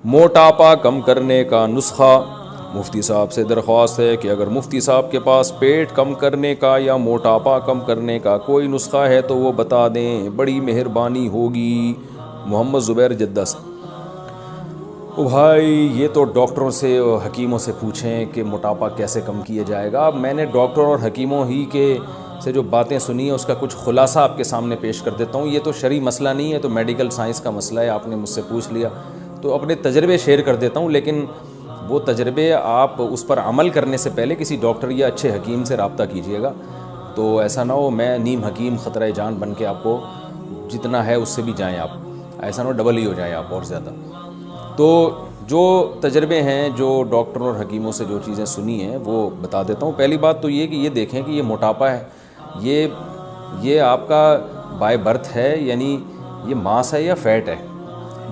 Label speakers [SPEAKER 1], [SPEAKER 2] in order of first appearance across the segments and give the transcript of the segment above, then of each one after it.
[SPEAKER 1] موٹاپا کم کرنے کا نسخہ. مفتی صاحب سے درخواست ہے کہ اگر مفتی صاحب کے پاس پیٹ کم کرنے کا یا موٹاپا کم کرنے کا کوئی نسخہ ہے تو وہ بتا دیں, بڑی مہربانی ہوگی. محمد زبیر جدہ سے. بھائی یہ تو ڈاکٹروں سے اور حکیموں سے پوچھیں کہ موٹاپا کیسے کم کیا جائے گا. اب میں نے ڈاکٹر اور حکیموں ہی کے سے جو باتیں سنی ہیں اس کا کچھ خلاصہ آپ کے سامنے پیش کر دیتا ہوں. یہ تو شرعی مسئلہ نہیں ہے, تو میڈیکل سائنس کا مسئلہ ہے. آپ نے مجھ سے پوچھ لیا تو اپنے تجربے شیئر کر دیتا ہوں, لیکن وہ تجربے آپ اس پر عمل کرنے سے پہلے کسی ڈاکٹر یا اچھے حکیم سے رابطہ کیجیے گا. تو ایسا نہ ہو میں نیم حکیم خطرہ جان بن کے آپ کو جتنا ہے اس سے بھی جائیں آپ, ایسا نہ ہو ڈبل ہی ہو جائیں آپ اور زیادہ. تو جو تجربے ہیں, جو ڈاکٹروں اور حکیموں سے جو چیزیں سنی ہیں وہ بتا دیتا ہوں. پہلی بات تو یہ کہ یہ دیکھیں کہ یہ موٹاپا ہے یہ آپ کا بائی برتھ ہے, یعنی یہ ماس ہے یا فیٹ ہے.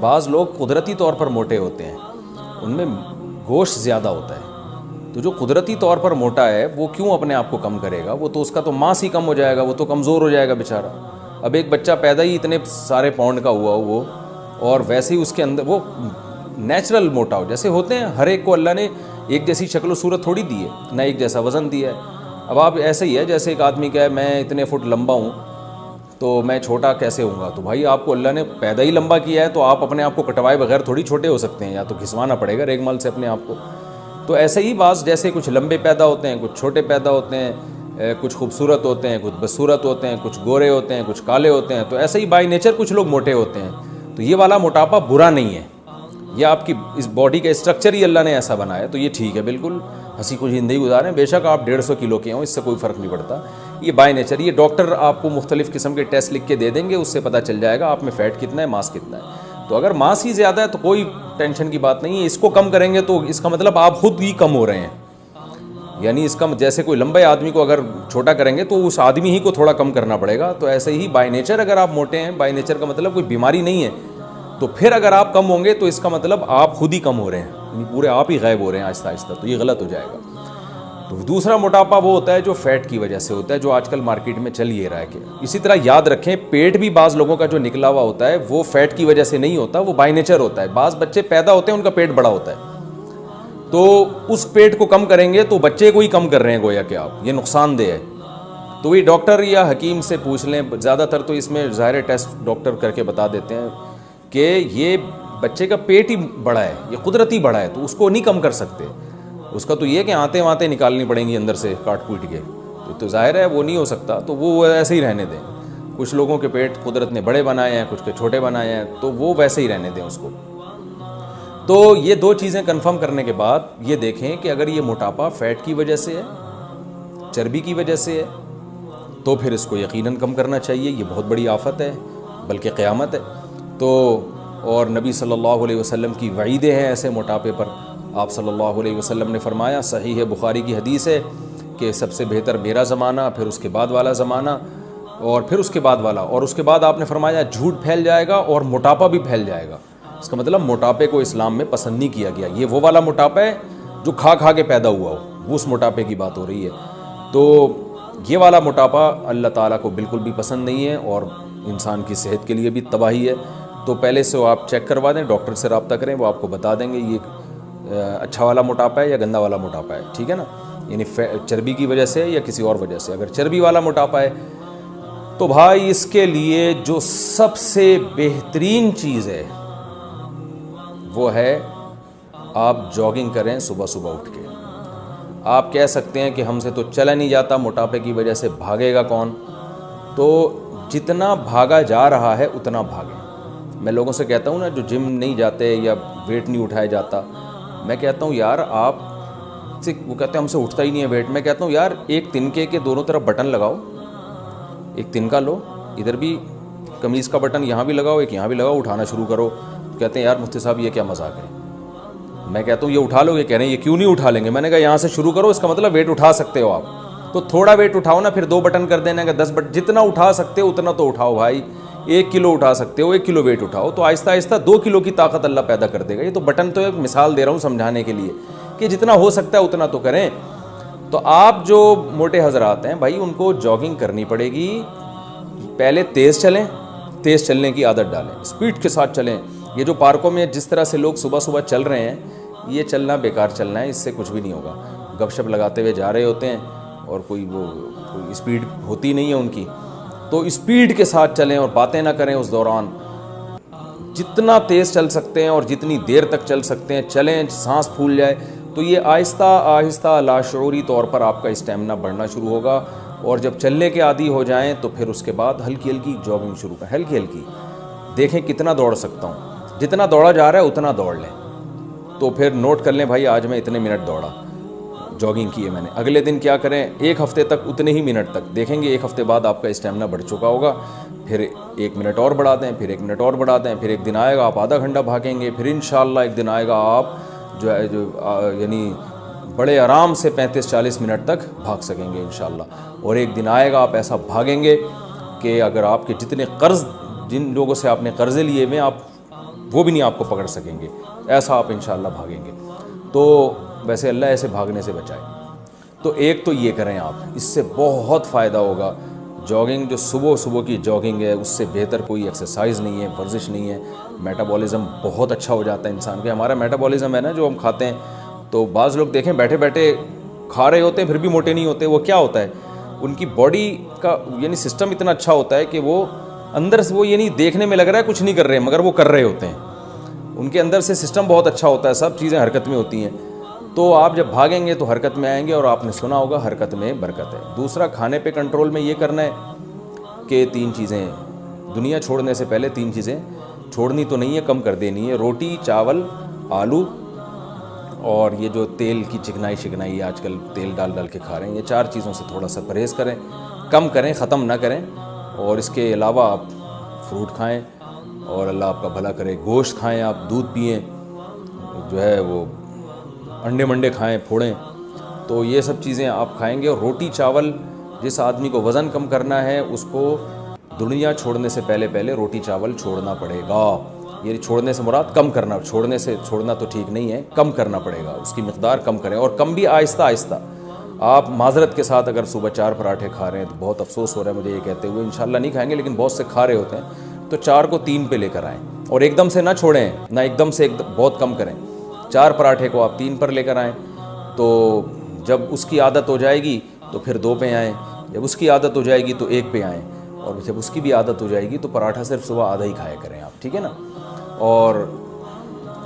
[SPEAKER 1] بعض لوگ قدرتی طور پر موٹے ہوتے ہیں, ان میں گوشت زیادہ ہوتا ہے. تو جو قدرتی طور پر موٹا ہے وہ کیوں اپنے آپ کو کم کرے گا, وہ تو اس کا تو ماس ہی کم ہو جائے گا, وہ تو کمزور ہو جائے گا بیچارہ. اب ایک بچہ پیدا ہی اتنے سارے پاؤنڈ کا ہوا وہ, اور ویسے ہی اس کے اندر وہ نیچرل موٹا ہو جیسے ہوتے ہیں. ہر ایک کو اللہ نے ایک جیسی شکل و صورت تھوڑی دی ہے, نہ ایک جیسا وزن دیا ہے. اب آپ ایسے ہی ہے جیسے ایک آدمی کہے میں اتنے فٹ لمبا ہوں تو میں چھوٹا کیسے ہوں گا. تو بھائی آپ کو اللہ نے پیدا ہی لمبا کیا ہے, تو آپ اپنے آپ کو کٹوائے بغیر تھوڑی چھوٹے ہو سکتے ہیں, یا تو کھسوانا پڑے گا ریگ مال سے اپنے آپ کو. تو ایسے ہی بعض جیسے کچھ لمبے پیدا ہوتے ہیں, کچھ چھوٹے پیدا ہوتے ہیں, کچھ خوبصورت ہوتے ہیں, کچھ بدصورت ہوتے ہیں, کچھ گورے ہوتے ہیں, کچھ کالے ہوتے ہیں. تو ایسے ہی بائی نیچر کچھ لوگ موٹے ہوتے ہیں. تو یہ والا موٹاپا برا نہیں ہے, یہ آپ کی اس باڈی کا اسٹرکچر ہی اللہ نے ایسا بنایا ہے, تو یہ ٹھیک ہے, بالکل ہنسی خوشی زندگی گزاریں. بے شک آپ 150 کلو کے ہوں, اس سے کوئی فرق نہیں پڑتا, یہ بائی نیچر. یہ ڈاکٹر آپ کو مختلف قسم کے ٹیسٹ لکھ کے دے دیں گے, اس سے پتہ چل جائے گا آپ میں فیٹ کتنا ہے, ماس کتنا ہے. تو اگر ماس ہی زیادہ ہے تو کوئی ٹینشن کی بات نہیں ہے. اس کو کم کریں گے تو اس کا مطلب آپ خود ہی کم ہو رہے ہیں, یعنی اس کا جیسے کوئی لمبے آدمی کو اگر چھوٹا کریں گے تو اس آدمی ہی کو تھوڑا کم کرنا پڑے گا. تو ایسے ہی بائی نیچر اگر آپ موٹے ہیں, بائی نیچر کا مطلب کوئی بیماری نہیں ہے, تو پھر اگر آپ کم ہوں گے تو اس کا مطلب آپ خود ہی کم ہو رہے ہیں, یعنی پورے آپ ہی غائب ہو رہے ہیں آہستہ آہستہ. تو یہ غلط ہو جائے گا. تو دوسرا موٹاپا وہ ہوتا ہے جو فیٹ کی وجہ سے ہوتا ہے, جو آج کل مارکیٹ میں چل یہ رہا ہے. کہ اسی طرح یاد رکھیں پیٹ بھی بعض لوگوں کا جو نکلا ہوا ہوتا ہے وہ فیٹ کی وجہ سے نہیں ہوتا, وہ بائی نیچر ہوتا ہے. بعض بچے پیدا ہوتے ہیں ان کا پیٹ بڑا ہوتا ہے, تو اس پیٹ کو کم کریں گے تو بچے کو ہی کم کر رہے ہیں گویا کہ آپ, یہ نقصان دہ ہے. تو یہ ڈاکٹر یا حکیم سے پوچھ لیں. زیادہ تر تو اس میں ظاہر ٹیسٹ ڈاکٹر کر کے بتا دیتے ہیں کہ یہ بچے کا پیٹ ہی بڑا ہے, یہ قدرتی بڑا ہے, تو اس کو نہیں کم کر سکتے. اس کا تو یہ کہ آتے واتے نکالنی پڑیں گی اندر سے کاٹ پیٹ کے, تو ظاہر ہے وہ نہیں ہو سکتا. تو وہ ایسے ہی رہنے دیں. کچھ لوگوں کے پیٹ قدرت نے بڑے بنائے ہیں, کچھ کے چھوٹے بنائے ہیں, تو وہ ویسے ہی رہنے دیں اس کو. تو یہ دو چیزیں کنفرم کرنے کے بعد یہ دیکھیں کہ اگر یہ موٹاپا فیٹ کی وجہ سے ہے, چربی کی وجہ سے ہے, تو پھر اس کو یقیناً کم کرنا چاہیے. یہ بہت بڑی آفت ہے, بلکہ قیامت ہے. تو اور نبی صلی اللہ علیہ وسلم کی وعیدیں ہیں ایسے موٹاپے پر. آپ صلی اللہ علیہ وسلم نے فرمایا, صحیح بخاری کی حدیث ہے, کہ سب سے بہتر میرا زمانہ, پھر اس کے بعد والا زمانہ, اور پھر اس کے بعد والا, اور اس کے بعد آپ نے فرمایا جھوٹ پھیل جائے گا اور موٹاپا بھی پھیل جائے گا. اس کا مطلب موٹاپے کو اسلام میں پسند نہیں کیا گیا. یہ وہ والا موٹاپا ہے جو کھا کھا کے پیدا ہوا ہو, وہ اس موٹاپے کی بات ہو رہی ہے. تو یہ والا موٹاپا اللہ تعالیٰ کو بالکل بھی پسند نہیں ہے, اور انسان کی صحت کے لیے بھی تباہی ہے. تو پہلے سے آپ چیک کروا دیں, ڈاکٹر سے رابطہ کریں, وہ آپ کو بتا دیں گے یہ اچھا والا موٹاپا ہے یا گندا والا موٹاپا ہے. ٹھیک ہے نا, یعنی چربی کی وجہ سے یا کسی اور وجہ سے. اگر چربی والا موٹاپا ہے تو بھائی اس کے لیے جو سب سے بہترین چیز ہے وہ ہے آپ جاگنگ کریں صبح صبح اٹھ کے. آپ کہہ سکتے ہیں کہ ہم سے تو چلا نہیں جاتا موٹاپے کی وجہ سے, بھاگے گا کون؟ تو جتنا بھاگا جا رہا ہے اتنا بھاگیں. میں لوگوں سے کہتا ہوں نا جو جم نہیں جاتے یا ویٹ نہیں اٹھایا جاتا, میں کہتا ہوں یار آپ سے, وہ کہتے ہیں ہم سے اٹھتا ہی نہیں ہے ویٹ. میں کہتا ہوں یار ایک تنکے کے دونوں طرف بٹن لگاؤ, ایک تنکا لو, ادھر بھی قمیض کا بٹن یہاں بھی لگاؤ, ایک یہاں بھی لگاؤ, اٹھانا شروع کرو. کہتے ہیں یار مفتی صاحب یہ کیا مذاق ہے. میں کہتا ہوں یہ اٹھا لو. یہ کہہ رہے ہیں یہ کیوں نہیں اٹھا لیں گے. میں نے کہا یہاں سے شروع کرو, اس کا مطلب ویٹ اٹھا سکتے ہو آپ, تو تھوڑا ویٹ اٹھاؤ نا, پھر 2 بٹن کر دینا کہ 10 بٹن, جتنا اٹھا سکتے ہو اتنا تو اٹھاؤ بھائی. 1 کلو اٹھا سکتے ہو, 1 کلو ویٹ اٹھاؤ, تو آہستہ آہستہ 2 کلو کی طاقت اللہ پیدا کر دے گا. یہ تو بٹن تو ایک مثال دے رہا ہوں سمجھانے کے لیے کہ جتنا ہو سکتا ہے اتنا تو کریں. تو آپ جو موٹے حضرات ہیں بھائی ان کو جاگنگ کرنی پڑے گی. پہلے تیز چلیں, تیز چلنے کی عادت ڈالیں, اسپیڈ کے ساتھ چلیں, یہ جو پارکوں میں جس طرح سے لوگ صبح صبح چل رہے ہیں، یہ چلنا بیکار چلنا ہے، اس سے کچھ بھی نہیں ہوگا. گپ شپ لگاتے ہوئے جا رہے ہوتے ہیں اور کوئی اسپیڈ ہوتی نہیں ہے ان کی، تو اسپیڈ کے ساتھ چلیں اور باتیں نہ کریں اس دوران. جتنا تیز چل سکتے ہیں اور جتنی دیر تک چل سکتے ہیں چلیں، سانس پھول جائے تو یہ آہستہ آہستہ لاشعوری طور پر آپ کا اسٹیمنا بڑھنا شروع ہوگا. اور جب چلنے کے عادی ہو جائیں تو پھر اس کے بعد ہلکی ہلکی جاگنگ شروع کریں، ہلکی ہلکی. دیکھیں کتنا دوڑ سکتا ہوں، جتنا دوڑا جا رہا ہے اتنا دوڑ لیں. تو پھر نوٹ کر لیں بھائی آج میں اتنے منٹ دوڑا، جاگنگ کی ہے میں نے. اگلے دن کیا کریں، ایک ہفتے تک اتنے ہی منٹ تک. دیکھیں گے ایک ہفتے بعد آپ کا اسٹیمنا بڑھ چکا ہوگا. پھر 1 منٹ اور بڑھا دیں، پھر 1 منٹ اور بڑھا دیں. پھر ایک دن آئے گا آپ آدھا گھنٹہ بھاگیں گے. پھر انشاءاللہ ایک دن آئے گا آپ یعنی بڑے آرام سے 35-40 منٹ تک بھاگ سکیں گے انشاءاللہ. اور ایک دن آئے گا آپ ایسا بھاگیں گے کہ اگر آپ کے جتنے قرض، جن لوگوں سے آپ نے قرضے لیے ہوئے آپ وہ بھی نہیں آپ کو پکڑ سکیں گے، ایسا آپ انشاءاللہ بھاگیں گے. تو ویسے اللہ ایسے بھاگنے سے بچائے. تو ایک تو یہ کریں آپ، اس سے بہت فائدہ ہوگا. جاگنگ جو صبح کی جاگنگ ہے اس سے بہتر کوئی ایکسرسائز نہیں ہے، ورزش نہیں ہے. میٹابولزم بہت اچھا ہو جاتا ہے انسان کے. ہمارا میٹابولزم ہے نا جو ہم کھاتے ہیں، تو بعض لوگ دیکھیں بیٹھے بیٹھے کھا رہے ہوتے ہیں پھر بھی موٹے نہیں ہوتے. وہ کیا ہوتا ہے، ان کی باڈی کا یعنی سسٹم اتنا اچھا ہوتا ہے کہ وہ اندر سے وہ یعنی دیکھنے میں لگ رہا ہے کچھ نہیں کر رہے مگر وہ کر رہے ہوتے ہیں. ان کے اندر سے سسٹم بہت اچھا ہوتا ہے، سب چیزیں حرکت میں ہوتی ہیں. تو آپ جب بھاگیں گے تو حرکت میں آئیں گے، اور آپ نے سنا ہوگا حرکت میں برکت ہے. دوسرا، کھانے پہ کنٹرول میں یہ کرنا ہے کہ 3 چیزیں دنیا چھوڑنے سے پہلے 3 چیزیں چھوڑنی تو نہیں ہے، کم کر دینی ہے. روٹی، چاول، آلو، اور یہ جو تیل کی چکنائی آج کل تیل ڈال کے کھا رہے ہیں، یہ 4 چیزوں سے تھوڑا سا پرہیز کریں، کم کریں، ختم نہ کریں. اور اس کے علاوہ آپ فروٹ کھائیں اور اللہ آپ کا بھلا کرے. گوشت کھائیں، آپ دودھ پئیں، جو ہے وہ انڈے منڈے کھائیں، پھوڑیں. تو یہ سب چیزیں آپ کھائیں گے. اور روٹی چاول، جس آدمی کو وزن کم کرنا ہے اس کو دنیا چھوڑنے سے پہلے روٹی چاول چھوڑنا پڑے گا. یہ چھوڑنے سے مراد کم کرنا، چھوڑنا تو ٹھیک نہیں ہے، کم کرنا پڑے گا، اس کی مقدار کم کریں. اور کم بھی آہستہ آہستہ. آپ معذرت کے ساتھ اگر صبح 4 پراٹھے کھا رہے ہیں تو بہت افسوس ہو رہا ہے مجھے یہ کہتے ہوئے، انشاءاللہ نہیں کھائیں گے لیکن بہت سے کھا رہے ہوتے ہیں، تو 4 کو 3 پہ لے کر آئیں. اور ایک دم سے نہ چھوڑیں، نہ ایک دم سے بہت کم کریں. 4 پراٹھے کو آپ 3 پر لے کر آئیں. تو جب اس کی عادت ہو جائے گی تو پھر 2 پہ آئیں. جب اس کی عادت ہو جائے گی تو 1 پہ آئیں. اور جب اس کی بھی عادت ہو جائے گی تو پراٹھا صرف صبح آدھا ہی کھایا کریں آپ، ٹھیک ہے نا. اور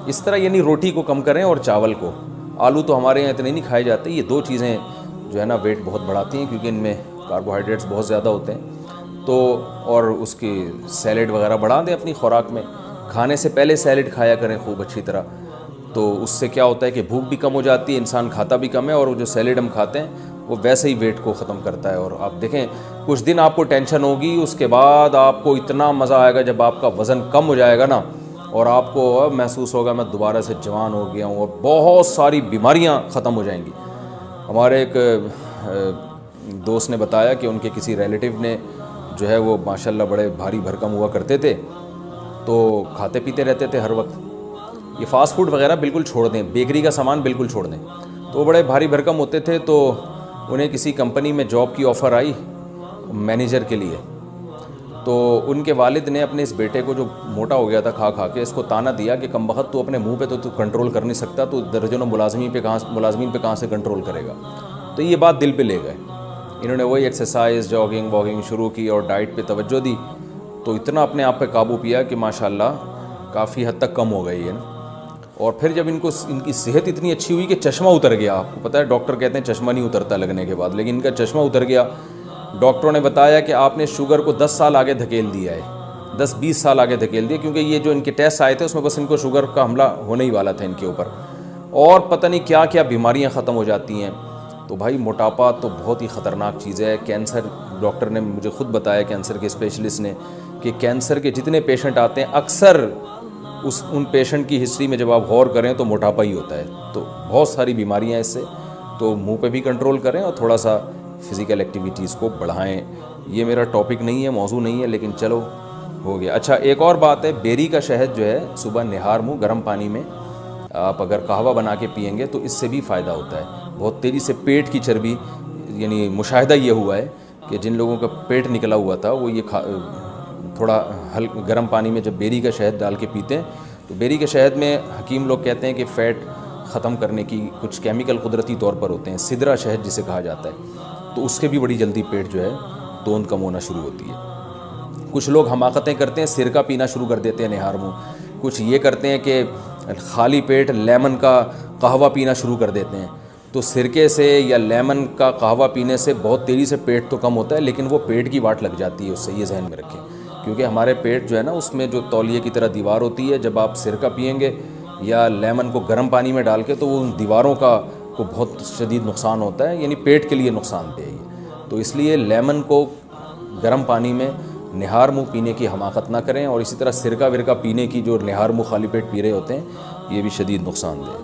[SPEAKER 1] اس طرح یعنی روٹی کو کم کریں اور چاول کو. آلو تو ہمارے یہاں اتنے نہیں کھائے جاتے. یہ 2 چیزیں جو ہے نا ویٹ بہت بڑھاتی ہیں کیونکہ ان میں کاربوہائیڈریٹس بہت زیادہ ہوتے ہیں. تو اور اس کی سیلڈ وغیرہ بڑھا دیں اپنی خوراک میں. کھانے سے پہلے سیلڈ کھایا کریں خوب اچھی طرح. تو اس سے کیا ہوتا ہے کہ بھوک بھی کم ہو جاتی ہے، انسان کھاتا بھی کم ہے، اور وہ جو سیلڈ ہم کھاتے ہیں وہ ویسے ہی ویٹ کو ختم کرتا ہے. اور آپ دیکھیں کچھ دن آپ کو ٹینشن ہوگی، اس کے بعد آپ کو اتنا مزہ آئے گا جب آپ کا وزن کم ہو جائے گا نا، اور آپ کو محسوس ہوگا میں دوبارہ سے جوان ہو گیا ہوں، اور بہت ساری بیماریاں ختم ہو جائیں گی. ہمارے ایک دوست نے بتایا کہ ان کے کسی ریلیٹیو نے جو ہے وہ ماشاءاللہ بڑے بھاری بھرکم ہوا کرتے تھے، تو کھاتے پیتے رہتے تھے ہر وقت. یہ فاسٹ فوڈ وغیرہ بالکل چھوڑ دیں، بیکری کا سامان بالکل چھوڑ دیں. تو وہ بڑے بھاری بھرکم ہوتے تھے، تو انہیں کسی کمپنی میں جاب کی آفر آئی مینیجر کے لیے. تو ان کے والد نے اپنے اس بیٹے کو جو موٹا ہو گیا تھا کھا کے، اس کو تانا دیا کہ کم بخت تو اپنے منہ پہ تو کنٹرول کر نہیں سکتا، تو درجنوں ملازمین پہ کہاں سے کنٹرول کرے گا. تو یہ بات دل پہ لے گئے. انہوں نے وہی ایکسرسائز، جاگنگ واگنگ شروع کی اور ڈائٹ پہ توجہ دی. تو اتنا اپنے آپ پہ قابو پیا کہ ماشاءاللہ کافی حد تک کم ہو گئی ہے نا. اور پھر جب ان کی صحت اتنی اچھی ہوئی کہ چشمہ اتر گیا. آپ کو پتہ ہے ڈاکٹر کہتے ہیں چشمہ نہیں اترتا لگنے کے بعد، لیکن ان کا چشمہ اتر گیا. ڈاکٹروں نے بتایا کہ آپ نے شوگر کو 10 سال آگے دھکیل دیا ہے، 10-20 سال آگے دھکیل دیا، کیونکہ یہ جو ان کے ٹیسٹ آئے تھے اس میں بس ان کو شوگر کا حملہ ہونے ہی والا تھا ان کے اوپر، اور پتہ نہیں کیا کیا بیماریاں ختم ہو جاتی ہیں. تو بھائی موٹاپا تو بہت ہی خطرناک چیز ہے. کینسر، ڈاکٹر نے مجھے خود بتایا، کینسر کے اسپیشلسٹ نے، کہ کینسر کے جتنے پیشنٹ آتے ہیں اکثر ان پیشنٹ کی ہسٹری میں جب آپ غور کریں تو موٹاپا ہی ہوتا ہے. تو بہت ساری بیماریاں اس سے. تو منہ پہ بھی کنٹرول کریں اور تھوڑا سا فزیکل ایکٹیویٹیز کو بڑھائیں. یہ میرا ٹاپک نہیں ہے، موضوع نہیں ہے، لیکن چلو ہو گیا. اچھا ایک اور بات ہے، بیری کا شہد جو ہے صبح نہار منہ گرم پانی میں آپ اگر قہوہ بنا کے پئیں گے تو اس سے بھی فائدہ ہوتا ہے. بہت تیزی سے پیٹ کی چربی، یعنی مشاہدہ یہ ہوا ہے کہ جن لوگوں کا پیٹ نکلا ہوا تھا وہ یہ تھوڑا گرم پانی میں جب بیری کا شہد ڈال کے پیتے ہیں تو بیری کے شہد میں حکیم لوگ کہتے ہیں کہ فیٹ ختم کرنے کی کچھ کیمیکل قدرتی طور پر ہوتے ہیں، سدرا شہد جسے کہا جاتا ہے، تو اس کے بھی بڑی جلدی پیٹ جو ہے توند کم ہونا شروع ہوتی ہے۔ کچھ لوگ حماقتیں کرتے ہیں، سرکہ پینا شروع کر دیتے ہیں نہار منہ، کچھ یہ کرتے ہیں کہ خالی پیٹ لیمن کا قہوہ پینا شروع کر دیتے ہیں۔ تو سرکے سے یا لیمن کا قہوہ پینے سے بہت تیزی سے پیٹ تو کم ہوتا ہے، لیکن وہ پیٹ کی واٹ لگ جاتی ہے اس سے، یہ ذہن میں رکھیں، کیونکہ ہمارے پیٹ جو ہے نا اس میں جو تولیے کی طرح دیوار ہوتی ہے، جب آپ سرکہ پئیں گے یا لیمن کو گرم پانی میں ڈال کے تو وہ ان دیواروں کو بہت شدید نقصان ہوتا ہے، یعنی پیٹ کے لیے نقصان دہ ہے۔ تو اس لیے لیمن کو گرم پانی میں نہار منہ پینے کی حماقت نہ کریں، اور اسی طرح سرکہ ورکہ پینے کی جو نہار منہ خالی پیٹ پی رہے ہوتے ہیں یہ بھی شدید نقصان دہ ہے۔